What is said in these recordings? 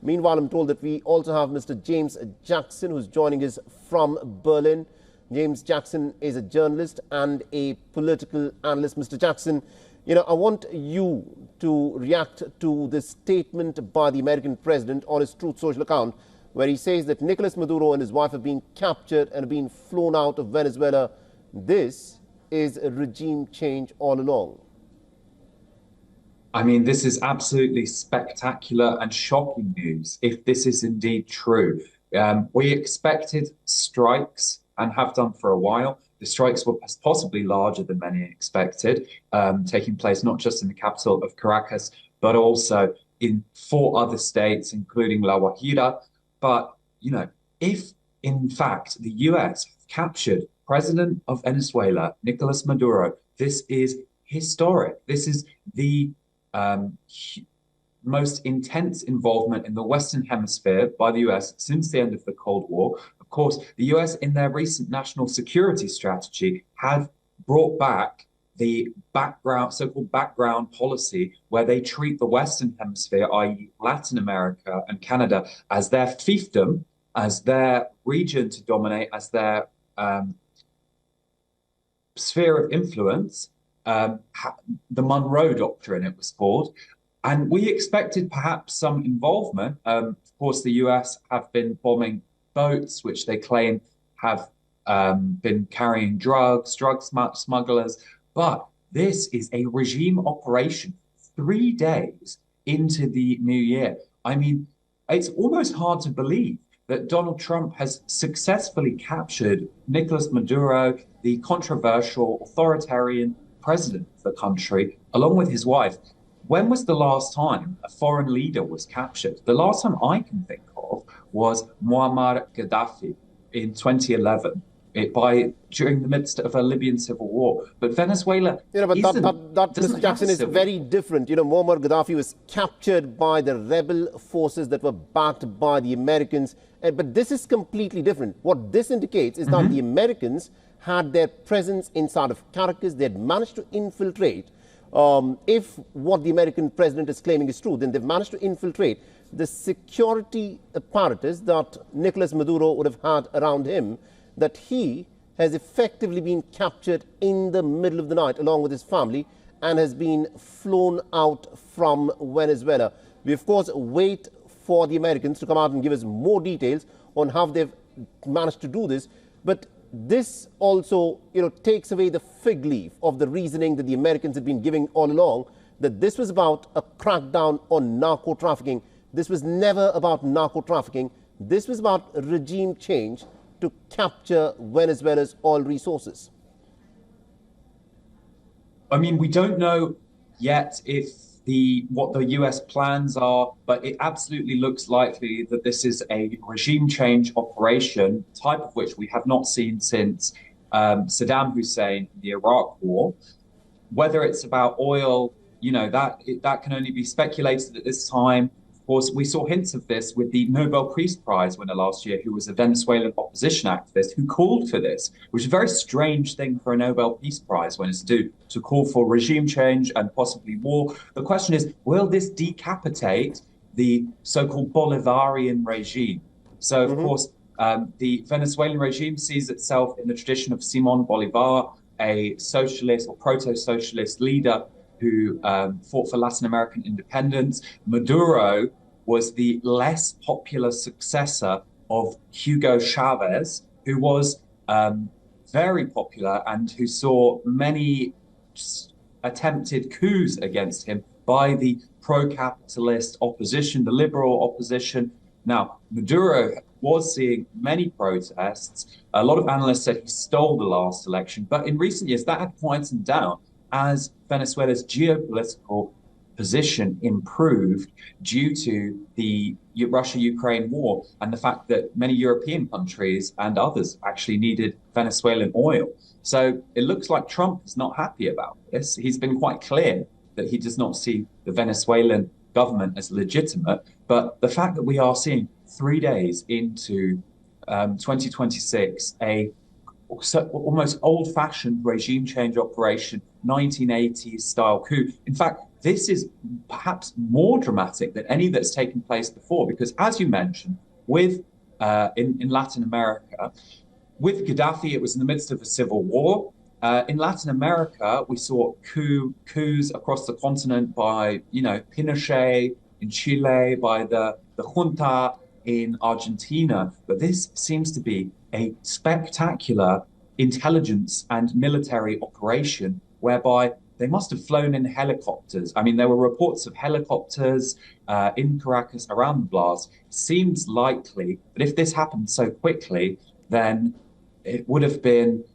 Meanwhile, I'm told that we also have Mr. James Jackson, who's joining us from Berlin. James Jackson is a journalist and a political analyst. Mr. Jackson, I want you to react to this statement by the American president on his Truth Social account, where he says that Nicolas Maduro and his wife have been captured and have been flown out of Venezuela. This is a regime change all along. I mean, this is absolutely spectacular and shocking news, if this is indeed true. We expected strikes and have done for a while. The strikes were possibly larger than many expected, taking place not just in the capital of Caracas, but also in 4 other states, including La Guajira. But, if in fact the US captured President of Venezuela, Nicolas Maduro, this is historic. This is the most intense involvement in the Western Hemisphere by the US since the end of the Cold War. Of course, the US, in their recent national security strategy, have brought back the so-called background policy, where they treat the Western Hemisphere, i.e. Latin America and Canada, as their fiefdom, as their region to dominate, as their sphere of influence. The Monroe Doctrine, it was called. And we expected perhaps some involvement. Of course, the US have been bombing boats, which they claim have been carrying drug smugglers. But this is a regime operation 3 days into the new year. I mean, it's almost hard to believe that Donald Trump has successfully captured Nicolas Maduro, the controversial authoritarian president of the country, along with his wife. When was the last time a foreign leader was captured? The last time I can think of was Muammar Gaddafi in 2011, during the midst of a Libyan civil war. But Venezuela, Mr. Jackson, is very different. Muammar Gaddafi was captured by the rebel forces that were backed by the Americans. But this is completely different. What this indicates is that the Americans had their presence inside of Caracas. They had managed to infiltrate. If what the American president is claiming is true, then they've managed to infiltrate the security apparatus that Nicolas Maduro would have had around him, that he has effectively been captured in the middle of the night along with his family and has been flown out from Venezuela. We, of course, wait for the Americans to come out and give us more details on how they've managed to do this. But this also, takes away the fig leaf of the reasoning that the Americans had been giving all along, that this was about a crackdown on narco-trafficking. This was never about narco-trafficking. This was about regime change to capture Venezuela's oil resources. I mean, we don't know yet what the US plans are, but it absolutely looks likely that this is a regime change operation, type of which we have not seen since Saddam Hussein in the Iraq War. Whether it's about oil, that can only be speculated at this time. Of course, we saw hints of this with the Nobel Peace Prize winner last year, who was a Venezuelan opposition activist who called for this, which is a very strange thing for a Nobel Peace Prize when it's due to call for regime change and possibly war. The question is, will this decapitate the so-called Bolivarian regime? So, of course, the Venezuelan regime sees itself in the tradition of Simón Bolívar, a socialist or proto-socialist leader who fought for Latin American independence. Maduro was the less popular successor of Hugo Chavez, who was very popular and who saw many attempted coups against him by the pro-capitalist opposition, the liberal opposition. Now, Maduro was seeing many protests. A lot of analysts said he stole the last election, but in recent years that had quieted down as Venezuela's geopolitical position improved due to the Russia-Ukraine war and the fact that many European countries and others actually needed Venezuelan oil. So it looks like Trump is not happy about this. He's been quite clear that he does not see the Venezuelan government as legitimate. But the fact that we are seeing 3 days into 2026 a almost old-fashioned regime change operation, 1980s style coup. In fact, this is perhaps more dramatic than any that's taken place before, because as you mentioned, with in Latin America, with Gaddafi, it was in the midst of a civil war. In Latin America, we saw coups across the continent by, Pinochet in Chile, by the junta in Argentina. But this seems to be a spectacular intelligence and military operation whereby they must have flown in helicopters. I mean, there were reports of helicopters in Caracas around the blast. Seems likely that if this happened so quickly, then it would have been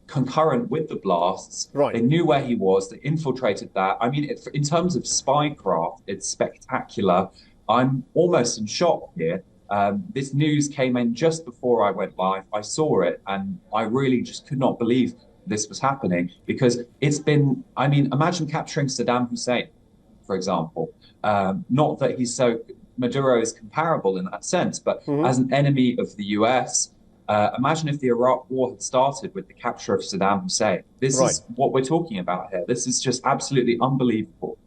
concurrent with the blasts. Right. They knew where he was. They infiltrated that. I mean, in terms of spycraft, it's spectacular. I'm almost in shock here. This news came in just before I went live. I saw it, and I really just could not believe this was happening, because it's been, I mean, imagine capturing Saddam Hussein, for example. Not that Maduro is comparable in that sense, but as an enemy of the US, imagine if the Iraq War had started with the capture of Saddam Hussein. This is what we're talking about here. This is just absolutely unbelievable.